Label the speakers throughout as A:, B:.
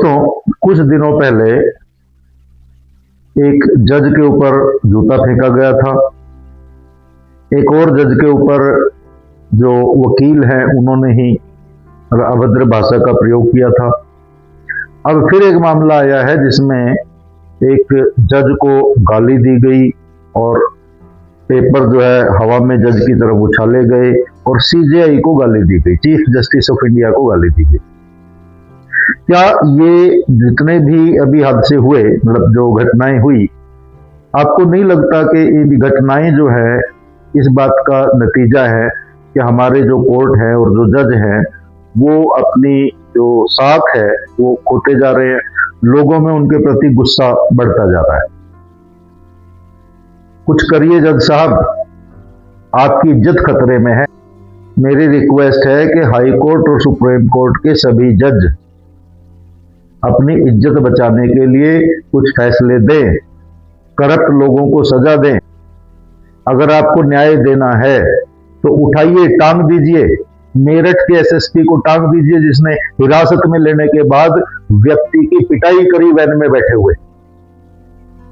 A: दोस्तों, कुछ दिनों पहले एक जज के ऊपर जूता फेंका गया था। एक और जज के ऊपर जो वकील हैं उन्होंने ही अभद्र भाषा का प्रयोग किया था। अब फिर एक मामला आया है जिसमें एक जज को गाली दी गई और पेपर जो है हवा में जज की तरफ उछाले गए और सीजेआई को गाली दी गई, चीफ जस्टिस ऑफ इंडिया को गाली दी गई। क्या ये जितने भी अभी हादसे हुए, मतलब जो घटनाएं हुई, आपको नहीं लगता कि ये घटनाएं जो है इस बात का नतीजा है कि हमारे जो कोर्ट है और जो जज हैं वो अपनी जो साख है वो खोते जा रहे हैं, लोगों में उनके प्रति गुस्सा बढ़ता जा रहा है। कुछ करिए जज साहब, आपकी इज्जत खतरे में है। मेरी रिक्वेस्ट है कि हाई कोर्ट और सुप्रीम कोर्ट के सभी जज अपनी इज्जत बचाने के लिए कुछ फैसले दें, करप्ट लोगों को सजा दें। अगर आपको न्याय देना है तो उठाइए, टांग दीजिए। मेरठ के एसएसपी को टांग दीजिए जिसने हिरासत में लेने के बाद व्यक्ति की पिटाई करी वैन में बैठे हुए।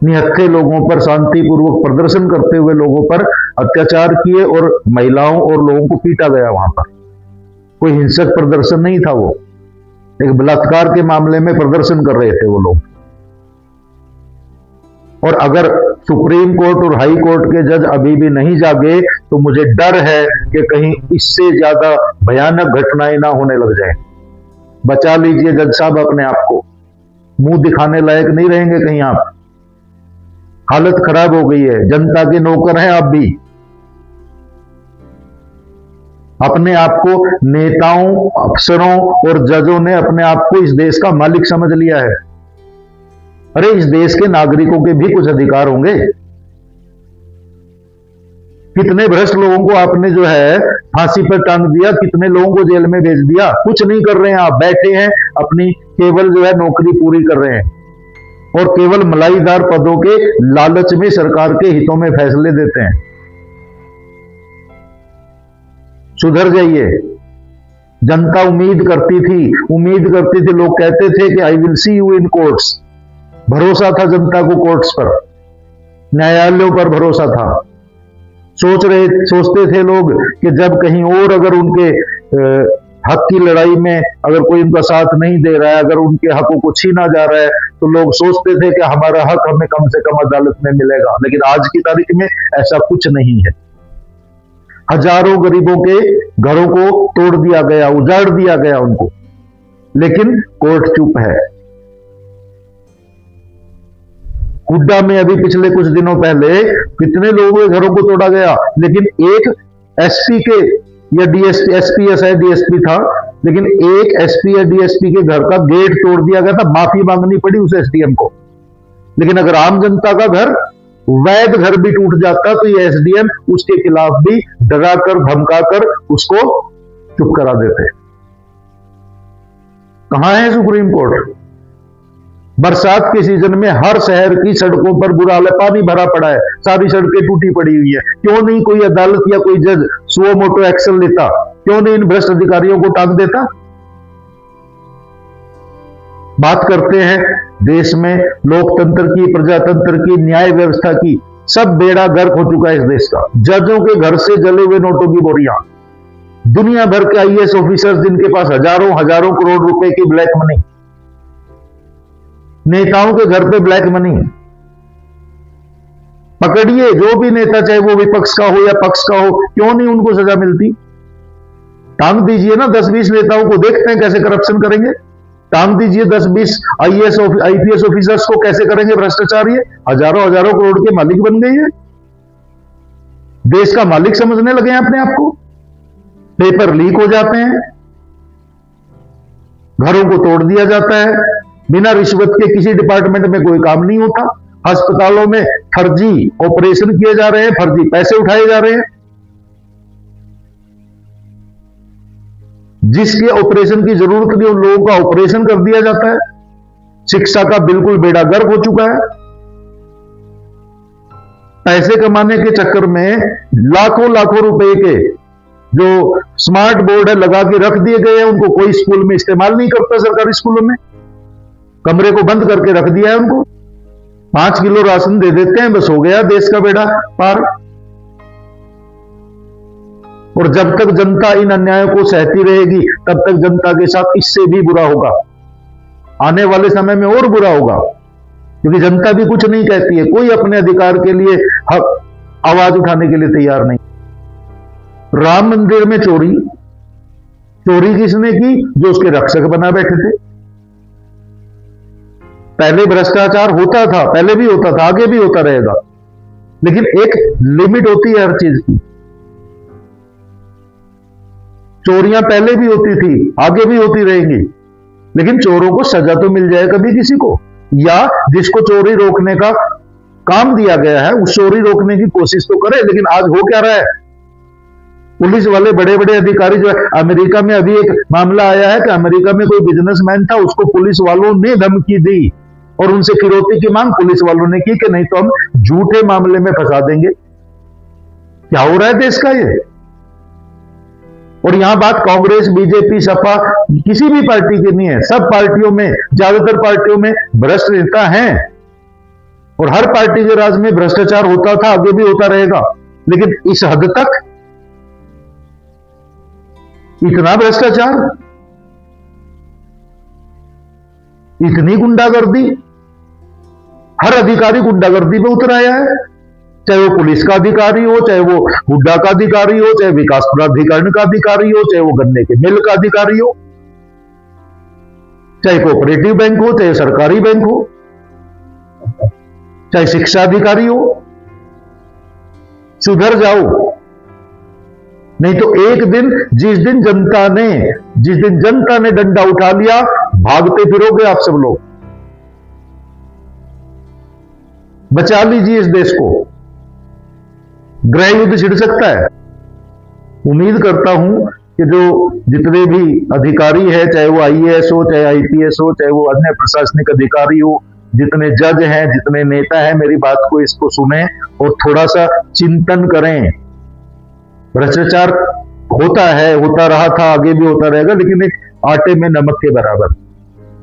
A: निहत्थे लोगों पर, शांतिपूर्वक प्रदर्शन करते हुए लोगों पर अत्याचार किए और महिलाओं और लोगों को पीटा गया। वहां पर कोई हिंसक प्रदर्शन नहीं था, वो एक बलात्कार के मामले में प्रदर्शन कर रहे थे वो लोग। और अगर सुप्रीम कोर्ट और हाई कोर्ट के जज अभी भी नहीं जागे तो मुझे डर है कि कहीं इससे ज्यादा भयानक घटनाएं ना होने लग जाए। बचा लीजिए जज साहब अपने आप को, मुंह दिखाने लायक नहीं रहेंगे कहीं आप। हालत खराब हो गई है, जनता के नौकर हैं आप भी। अपने आप को नेताओं, अफसरों और जजों ने अपने आप को इस देश का मालिक समझ लिया है। अरे इस देश के नागरिकों के भी कुछ अधिकार होंगे। कितने भ्रष्ट लोगों को आपने जो है फांसी पर टांग दिया, कितने लोगों को जेल में भेज दिया। कुछ नहीं कर रहे हैं आप, बैठे हैं अपनी केवल जो है नौकरी पूरी कर रहे हैं और केवल मलाईदार पदों के लालच में सरकार के हितों में फैसले देते हैं। सुधर जाइए। जनता उम्मीद करती थी, लोग कहते थे कि I will see you in courts. भरोसा था जनता को कोर्ट्स पर, न्यायालयों पर भरोसा था। सोचते थे लोग कि जब कहीं और अगर उनके हक की लड़ाई में अगर कोई उनका साथ नहीं दे रहा है, अगर उनके हकों को छीना जा रहा है, तो लोग सोचते थे कि हमारा हक हमें कम से कम अदालत में मिलेगा। लेकिन आज की तारीख में ऐसा कुछ नहीं है। हजारों गरीबों के घरों को तोड़ दिया गया, उजाड़ दिया गया उनको, लेकिन कोर्ट चुप है। हुड्डा में अभी पिछले कुछ दिनों पहले कितने लोगों के घरों को तोड़ा गया, लेकिन एक एसपी के या डीएसपी, एसपी या शायद डीएसपी था, लेकिन एक एसपी या डीएसपी के घर का गेट तोड़ दिया गया था। माफी मांगनी पड़ी उस एसडीएम को। लेकिन अगर आम जनता का घर, वैध घर भी टूट जाता तो ये एसडीएम उसके खिलाफ भी डराकर धमकाकर उसको चुप करा देते। कहां है सुप्रीम कोर्ट? बरसात के सीजन में हर शहर की सड़कों पर बुरा हाल है, पानी भरा पड़ा है, सारी सड़कें टूटी पड़ी हुई है। क्यों नहीं कोई अदालत या कोई जज सुओ मोटो एक्शन लेता? क्यों नहीं इन भ्रष्ट अधिकारियों को टांग देता? बात करते हैं देश में लोकतंत्र की, प्रजातंत्र की, न्याय व्यवस्था की, सब बेड़ा गर्क हो चुका है इस देश का। जजों के घर से जले हुए नोटों की बोरियां, दुनिया भर के आईएएस ऑफिसर्स जिनके पास हजारों हजारों करोड़ रुपए की ब्लैक मनी, नेताओं के घर पे ब्लैक मनी। पकड़िए जो भी नेता, चाहे वो विपक्ष का हो या पक्ष का हो, क्यों नहीं उनको सजा मिलती? टांग दीजिए ना 10-20 नेताओं को, देखते हैं कैसे करप्शन करेंगे। टांग दीजिए 10-20 आईएएस आईपीएस ऑफिसर्स को, कैसे करेंगे भ्रष्टाचार। ये हजारों हजारों करोड़ के मालिक बन गए हैं, देश का मालिक समझने लगे हैं अपने आप को। पेपर लीक हो जाते हैं, घरों को तोड़ दिया जाता है, बिना रिश्वत के किसी डिपार्टमेंट में कोई काम नहीं होता। अस्पतालों में फर्जी ऑपरेशन किए जा रहे हैं, फर्जी पैसे उठाए जा रहे हैं। जिसके ऑपरेशन की जरूरत नहीं उन लोगों का ऑपरेशन कर दिया जाता है। शिक्षा का बिल्कुल बेड़ा गर्क हो चुका है। पैसे कमाने के चक्कर में लाखों लाखों रुपए के जो स्मार्ट बोर्ड है लगा के रख दिए गए हैं, उनको कोई स्कूल में इस्तेमाल नहीं करता, सरकारी स्कूलों में। कमरे को बंद करके रख दिया है उनको। 5 किलो राशन दे देते हैं, बस हो गया देश का बेड़ा पार। और जब तक जनता इन अन्यायों को सहती रहेगी तब तक जनता के साथ इससे भी बुरा होगा। आने वाले समय में और बुरा होगा, क्योंकि जनता भी कुछ नहीं कहती है, कोई अपने अधिकार के लिए हक आवाज उठाने के लिए तैयार नहीं। राम मंदिर में चोरी किसने की? जो उसके रक्षक बना बैठे थे। पहले भ्रष्टाचार होता था, पहले भी होता था, आगे भी होता रहेगा, लेकिन एक लिमिट होती है हर चीज की। चोरियां पहले भी होती थी, आगे भी होती रहेंगी, लेकिन चोरों को सजा तो मिल जाए कभी किसी को, या जिसको चोरी रोकने का काम दिया गया है उस चोरी रोकने की कोशिश तो करे। लेकिन आज हो क्या रहा है? पुलिस वाले बड़े बड़े अधिकारी जो है, अमेरिका में अभी एक मामला आया है कि अमेरिका में कोई बिजनेसमैन था, उसको पुलिस वालों ने धमकी दी और उनसे फिरौती की मांग पुलिस वालों ने की कि नहीं तो हम झूठे मामले में फंसा देंगे। क्या हो रहा है देश का ये? और यहां बात कांग्रेस, बीजेपी, सपा, किसी भी पार्टी की नहीं है। सब पार्टियों में, ज्यादातर पार्टियों में भ्रष्ट नेता हैं और हर पार्टी के राज में भ्रष्टाचार होता था, आगे भी होता रहेगा, लेकिन इस हद तक इतना भ्रष्टाचार, इतनी गुंडागर्दी, हर अधिकारी गुंडागर्दी पे उतर आया है, चाहे वो पुलिस का अधिकारी हो, चाहे वो हुड्डा का अधिकारी हो, चाहे विकास प्राधिकरण का अधिकारी हो, चाहे वो गन्ने के मिल का अधिकारी हो, चाहे कोऑपरेटिव बैंक हो, चाहे सरकारी बैंक हो, चाहे शिक्षा अधिकारी हो। सुधर जाओ, नहीं तो एक दिन जिस दिन जनता ने डंडा उठा लिया, भागते फिरोगे आप सब लोग। बचा लीजिए इस देश को, गृह युद्ध छिड़ सकता है। उम्मीद करता हूं कि जो जितने भी अधिकारी है, चाहे वो आईएएस हो, चाहे आईपीएस हो, चाहे वो अन्य प्रशासनिक अधिकारी हो, जितने जज हैं, जितने नेता हैं, मेरी बात को इसको सुने और थोड़ा सा चिंतन करें। भ्रष्टाचार होता है, होता रहा था, आगे भी होता रहेगा, लेकिन एक आटे में नमक के बराबर।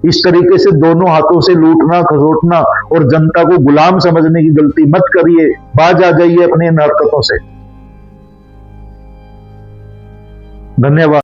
A: इस तरीके से दोनों हाथों से लूटना, खसोटना और जनता को गुलाम समझने की गलती मत करिए। बाज आ जाइए अपनी इन हरकतों से। धन्यवाद।